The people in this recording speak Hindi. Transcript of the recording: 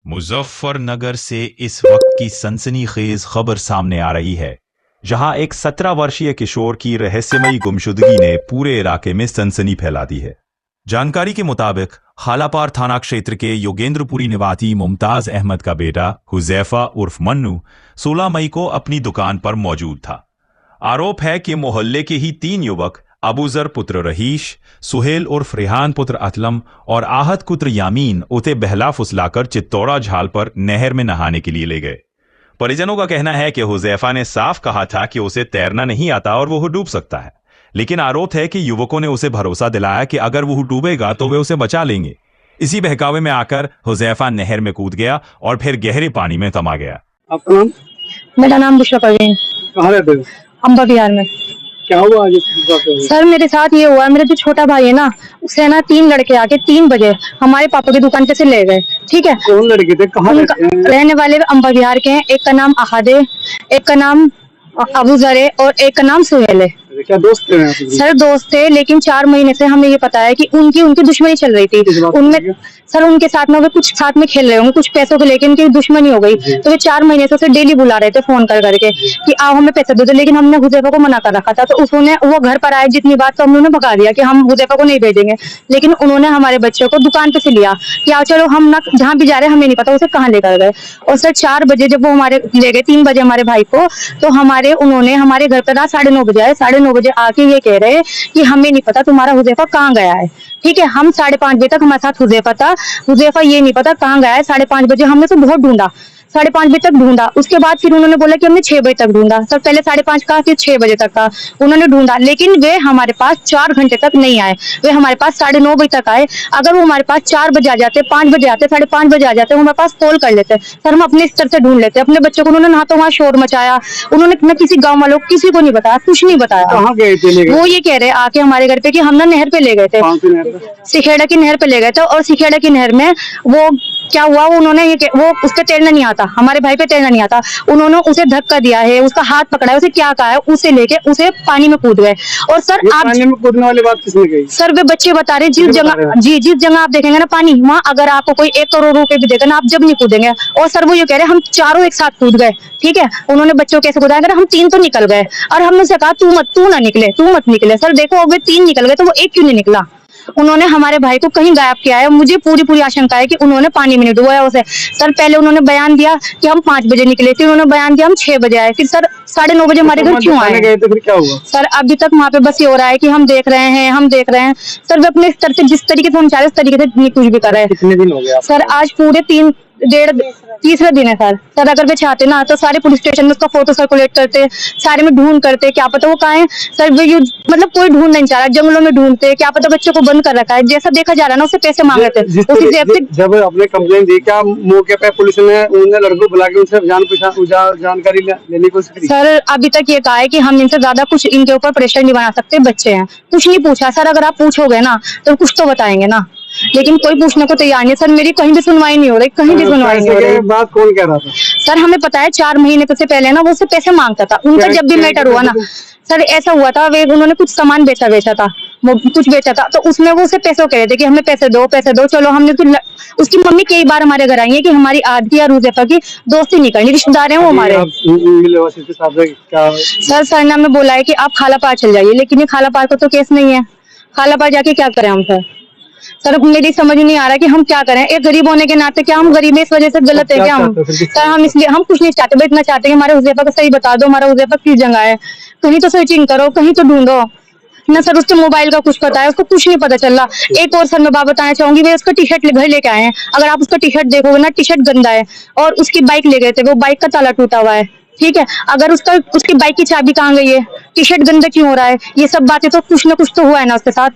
मुजफ्फरनगर से इस वक्त की सनसनीखेज खबर सामने आ रही है, जहां एक 17 वर्षीय किशोर की रहस्यमयी गुमशुदगी ने पूरे इलाके में सनसनी फैला दी है। जानकारी के मुताबिक हालापार थाना क्षेत्र के योगेंद्रपुरी निवासी मुमताज अहमद का बेटा हुजैफा उर्फ मन्नू 16 मई को अपनी दुकान पर मौजूद था। आरोप है कि मोहल्ले के ही 3 युवक अबूजर पुत्र रहीश, सुहेल उर्फ रेहान पुत्र असलम और आहत पुत्र यामीन उसे बहला फुसलाकर चित्तौड़ा झाल पर नहर में नहाने के लिए ले गए। परिजनों का कहना है कि हुजैफा ने साफ कहा था कि उसे तैरना नहीं आता और वो डूब सकता है, लेकिन आरोप है कि युवकों ने उसे भरोसा दिलाया कि अगर वो डूबेगा तो वे उसे बचा लेंगे। इसी बहकावे में आकर हुजैफा नहर में कूद गया और फिर गहरे पानी में समा गया। आपका नाम? मेरा नाम बुशरा परवीन। कहाँ रहते हो? अम्बा बिहार में। क्या हुआ आज? सर मेरे साथ ये हुआ, मेरा जो छोटा भाई है ना, उसे ना 3 लड़के आके 3 बजे हमारे पापा की दुकान पे से ले गए। ठीक है, कौन लड़के थे? कहाँ रहने वाले अम्बा बिहार के हैं। एक का नाम अहाद है, एक का नाम अबूजर है और एक का नाम सुहेल है। क्या दोस्त थे? सर दोस्त थे, लेकिन 4 महीने से हमें ये पता है कि उनकी दुश्मनी चल रही थी। उनमें सर उनके साथ में वे कुछ साथ में खेल रहे होंगे, कुछ पैसों को लेकर इनकी दुश्मनी हो गई, तो वे 4 महीने से उसे डेली बुला रहे थे फोन कर करके कि आओ हमें पैसे दे दो, लेकिन हमने हुजैफा को मना कर रखा था। तो उसने वो घर पर आए जितनी बात तो उन्होंने भगा दिया कि हम हुजैफा को नहीं भेजेंगे, लेकिन उन्होंने हमारे बच्चे को दुकान पे से लिया कि आओ चलो, हम ना जहाँ भी जा रहे हैं हमें नहीं पता उसे कहाँ लेकर गए। और सर 4 बजे जब वो हमारे ले गए, 3 बजे हमारे भाई को, तो उन्होंने हमारे घर पर रात 9:30 बजे आए। 9:30 बजे आके ये कह रहे कि हमें नहीं पता तुम्हारा हुजैफा कहाँ गया है। ठीक है, हम 5:30 बजे तक हमारे साथ हुजैफा था, हुजैफा ये नहीं पता कहाँ गया है। 5:30 बजे हमने तो बहुत ढूंढा, 5:30 बजे तक ढूंढा। उसके बाद फिर उन्होंने बोला कि हमने 6 बजे तक ढूंढा। सर पहले 5:30 का, फिर 6 बजे तक का उन्होंने ढूंढा, लेकिन वे हमारे पास 4 घंटे तक नहीं आए। वे हमारे पास 9:30 बजे तक आए। अगर वो हमारे पास 4 बजे आ जाते, 5 बजे आते, 5:30 बजे आ जाते, वो हमारे पास कॉल कर लेते, सर हम अपने स्तर से ढूंढ लेते। अपने बच्चों को उन्होंने ना तो वहाँ शोर मचाया, उन्होंने न किसी गाँव वालों किसी को नहीं बताया, कुछ नहीं बताया। कहाँ गए थे? वो ये कह रहे आके हमारे घर पे कि हम ना नहर पे ले गए थे, सिखेड़ा की नहर पे ले गए थे। और सिखेड़ा की नहर में वो क्या हुआ, उन्होंने वो उसपे तैरना नहीं आता, हमारे भाई पे तैरना नहीं आता, उन्होंने उसे धक्का दिया है, उसका हाथ पकड़ा है, उसे क्या कहा है, उसे लेके उसे पानी में कूद गए। और सर आप पानी में कूदने वाली बात किसने कही? सर वे बच्चे बता रहे, जिस जगह आप देखेंगे ना पानी, वहाँ अगर आपको कोई 1 करोड़ रुपए भी देगा ना, आप जब नहीं कूदेंगे। और सर वो ये कह रहे हम चारों एक साथ कूद गए। ठीक है, उन्होंने बच्चों कैसे कूदा, हम 3 तो निकल गए, और हमने उसे कहा तू मत निकले। सर देखो वे 3 निकल गए, तो वो 1 क्यों नहीं निकला? उन्होंने हमारे भाई को कहीं गायब किया है। मुझे पूरी आशंका है कि उन्होंने पानी में नहीं डुबाया उसे। सर पहले उन्होंने बयान दिया कि हम 5 बजे निकले थे, उन्होंने बयान दिया हम 6 बजे आए। फिर सर 9:30 बजे हमारे घर क्यों आए? गए तो फिर क्या हुआ? सर अभी तक वहाँ पे बस ये हो रहा है कि हम देख रहे हैं। सर वे अपने स्तर से जिस तरीके से हम चाहे उस तरीके से कुछ भी कर रहे हैं। कितने दिन हो गए? सर आज पूरे 3.5 दिन है सर। अगर वे चाहते ना तो सारे पुलिस स्टेशन में उसका फोटो सर्कुलेट करते, सारे में ढूंढ करते, क्या पता वो कहाँ है। सर वे मतलब कोई ढूंढ नहीं चाह रहा, जंगलों में ढूंढते, क्या पता बच्चों को बंद कर रखा है। जैसा देखा जा रहा है ना, उससे पैसे मांग रहे थे। जब आपने कंप्लेंट दी, क्या मौके पे पुलिस ने उन्हें लड़कों बुला के उनसे जानकारी लेने की कोशिश की? सर अभी तक ये कहा है कि हम इनसे ज्यादा कुछ इनके ऊपर प्रेशर नहीं बना सकते, बच्चे हैं, कुछ नहीं पूछा। सर अगर आप पूछोगे ना तो कुछ तो बताएंगे ना, लेकिन कोई पूछने को तैयार नहीं। सर मेरी कहीं भी सुनवाई नहीं हो रही, कहीं भी सुनवाई नहीं हो रही। बात कौन कह रहा था? सर हमें पता है 4 महीने से पहले ना वो उससे पैसे मांगता था। उनका जब भी मैटर हुआ ना सर, ऐसा हुआ था, वे उन्होंने कुछ सामान बेचा था, कुछ बेचा था, तो उसमें वो उसे पैसे कह रहे थे कि हमें पैसे दो। चलो हमने तो उसकी मम्मी कई बार हमारे घर आई है कि हमारी आदि या हुजैफा की दोस्ती नहीं करनी, रिश्तेदार हैं वो हमारे। सर ने हमें बोला है कि आप खालापार चल जाइए, लेकिन ये खालापार को तो केस नहीं है, खालापार जाके क्या करें हम? सर मेरी समझ नहीं आ रहा कि हम क्या करें। एक गरीब होने के नाते क्या हम गरीब इस वजह से गलत है क्या? हम सर हम इसलिए हम कुछ नहीं चाहते, बस इतना चाहते कि हमारे हुजैफा को सही बता दो, हमारा हुजैफा किस जगह है, कहीं तो सर्चिंग करो, कहीं तो ढूंढो ना। सर उसके मोबाइल का कुछ पता है, उसको कुछ नहीं पता चल रहा। एक और सर मैं बात बताना चाहूंगी, वे उसका टी-शर्ट घर लेके आए हैं। अगर आप उसका टी-शर्ट देखोगे ना, टी-शर्ट गंदा है, और उसकी बाइक ले गए थे, वो बाइक का ताला टूटा हुआ है। ठीक है, अगर उसकी बाइक की चाबी कहाँ गई है, टी-शर्ट गंदा क्यों हो रहा है, ये सब बातें तो कुछ ना कुछ तो हुआ है ना उसके साथ।